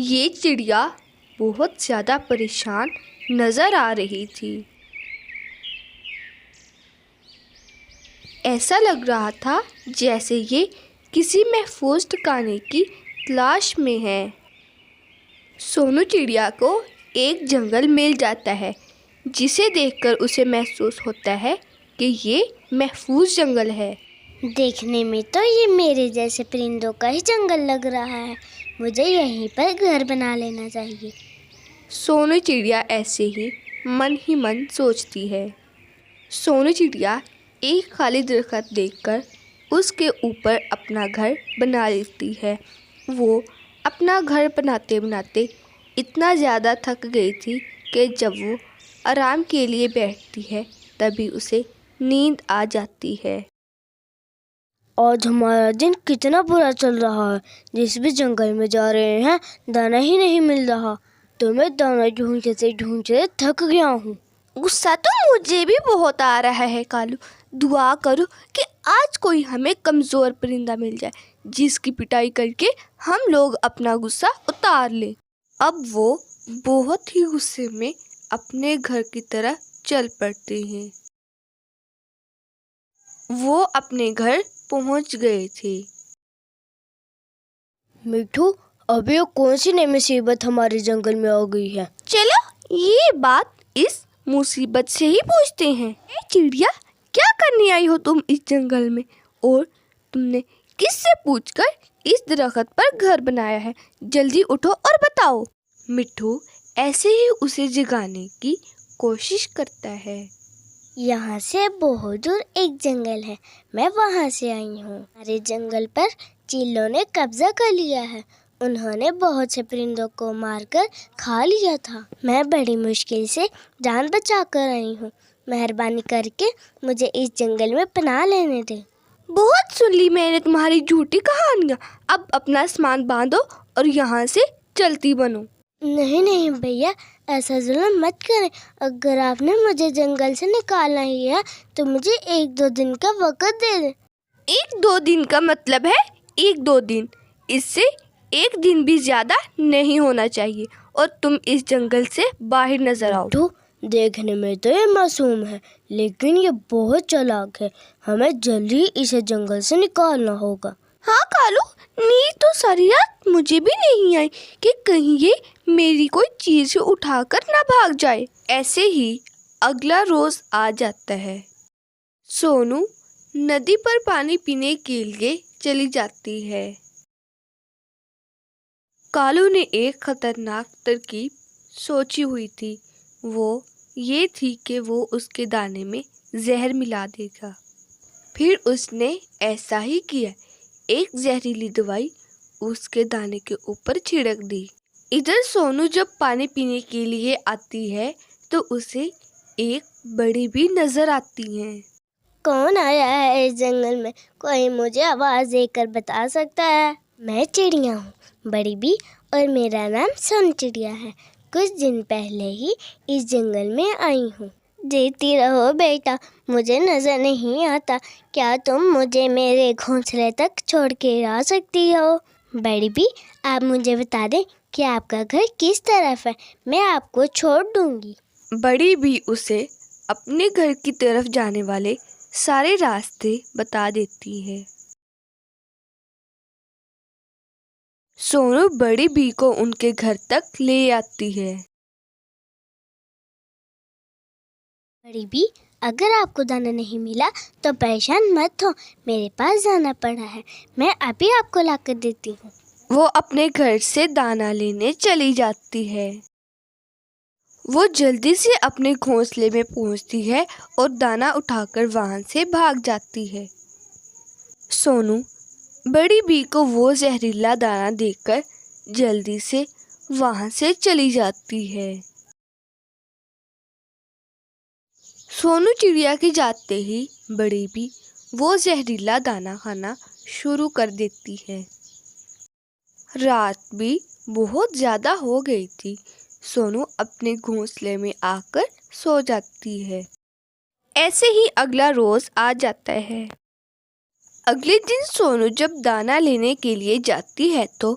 یہ چڑیا بہت زیادہ پریشان نظر آ رہی تھی۔ ایسا لگ رہا تھا جیسے یہ کسی محفوظ ٹھکانے کی تلاش میں ہے۔ سونو چڑیا کو ایک جنگل مل جاتا ہے جسے دیکھ کر اسے محسوس ہوتا ہے کہ یہ محفوظ جنگل ہے۔ دیکھنے میں تو یہ میرے جیسے پرندوں کا ہی جنگل لگ رہا ہے، مجھے یہیں پر گھر بنا لینا چاہیے۔ سونو چڑیا ایسے ہی من سوچتی ہے۔ سونو چڑیا ایک خالی درخت دیکھ کر اس کے اوپر اپنا گھر بنا لیتی ہے۔ وہ اپنا گھر بناتے بناتے اتنا زیادہ تھک گئی تھی کہ جب وہ آرام کے لیے بیٹھتی ہے تبھی اسے نیند آ جاتی ہے۔ آج ہمارا دن کتنا برا چل رہا ہے، جس بھی جنگل میں جا رہے ہیں دانا ہی نہیں مل رہا، تو میں دانا ڈھونڈتے تھک گیا ہوں۔ غصہ تو مجھے بھی بہت آ رہا ہے کالو، دعا کرو کہ آج کوئی ہمیں کمزور پرندہ مل جائے جس کی پٹائی کر کے ہم لوگ اپنا غصہ اتار لیں۔ اب وہ بہت ہی غصے میں اپنے گھر کی طرف چل پڑتے ہیں۔ وہ اپنے گھر پہنچ گئے تھے۔ مٹھو، ابھی کون سی نئی مصیبت ہمارے جنگل میں آ گئی ہے؟ چلو یہ بات اس مصیبت سے ہی پوچھتے ہیں۔ اے چڑیا، کیا کرنے آئی ہو تم اس جنگل میں، اور تم نے کس سے پوچھ کر اس درخت پر گھر بنایا ہے؟ جلدی اٹھو اور بتاؤ۔ مٹھو ایسے ہی اسے جگانے کی کوشش کرتا ہے۔ یہاں سے بہت دور ایک جنگل ہے، میں وہاں سے آئی ہوں۔ ہمارے جنگل پر چیلوں نے قبضہ کر لیا ہے، انہوں نے بہت سے پرندوں کو مار کر کھا لیا تھا۔ میں بڑی مشکل سے جان بچا کر آئی ہوں، مہربانی کر کے مجھے اس جنگل میں پناہ لینے دیں۔ بہت سن لی میں نے تمہاری جھوٹی کہانیاں، اب اپنا سامان باندھو اور یہاں سے چلتی بنو۔ نہیں بھیا، ایسا ظلم مت کریں، اگر آپ نے مجھے جنگل سے نکالنا ہی ہے تو مجھے 1-2 دن کا وقت دے دیں۔ 1-2 دن کا مطلب ہے 1-2 دن، اس سے 1 دن بھی زیادہ نہیں ہونا چاہیے، اور تم اس جنگل سے باہر نظر آؤ۔ دیکھنے میں تو یہ معصوم ہے لیکن یہ بہت چالاک ہے، ہمیں جلدی اسے جنگل سے نکالنا ہوگا۔ ہاں کالو، نیند تو ساری رات مجھے بھی نہیں آئی کہ کہیں یہ میری کوئی چیز اٹھا کر نہ بھاگ جائے۔ ایسے ہی اگلا روز آ جاتا ہے۔ سونو ندی پر پانی پینے کے لیے چلی جاتی ہے۔ کالو نے ایک خطرناک ترکیب سوچی ہوئی تھی، وہ یہ تھی کہ وہ اس کے دانے میں زہر ملا دے گا۔ پھر اس نے ایسا ہی کیا، ایک زہریلی دوائی اس کے دانے کے اوپر چھڑک دی۔ ادھر سونو جب پانی پینے کے لیے آتی ہے تو اسے ایک بڑی بھی نظر آتی ہے۔ کون آیا ہے اس جنگل میں؟ کوئی مجھے آواز دے کر بتا سکتا ہے؟ میں چڑیا ہوں بڑی بی، اور میرا نام سونو چڑیا ہے۔ کچھ دن پہلے ہی اس جنگل میں آئی ہوں۔ دیکھتی رہو بیٹا، مجھے نظر نہیں آتا، کیا تم مجھے میرے گھونسلے تک چھوڑ کے آ سکتی ہو؟ بڑی بی، آپ مجھے بتا دیں کہ آپ کا گھر کس طرف ہے، میں آپ کو چھوڑ دوں گی۔ بڑی بھی اسے اپنے گھر کی طرف جانے والے سارے راستے بتا دیتی ہے۔ سونو بڑی بی کو ان کے گھر تک لے آتی ہے۔ بڑی بی، اگر آپ کو دانا نہیں ملا تو پریشان مت ہو، میرے پاس دانا پڑا ہے، میں ابھی آپ کو لا کر دیتی ہوں۔ وہ اپنے گھر سے دانا لینے چلی جاتی ہے۔ وہ جلدی سے اپنے گھونسلے میں پہنچتی ہے اور دانا اٹھا کر وہاں سے بھاگ جاتی ہے۔ سونو بڑی بی کو وہ زہریلا دانا دیکھ کر جلدی سے وہاں سے چلی جاتی ہے۔ سونو چڑیا کے جاتے ہی بڑی بی وہ زہریلا دانا کھانا شروع کر دیتی ہے۔ رات بھی بہت زیادہ ہو گئی تھی، سونو اپنے گھونسلے میں آ کر سو جاتی ہے۔ ایسے ہی اگلا روز آ جاتا ہے۔ اگلے دن سونو جب دانا لینے کے لیے جاتی ہے تو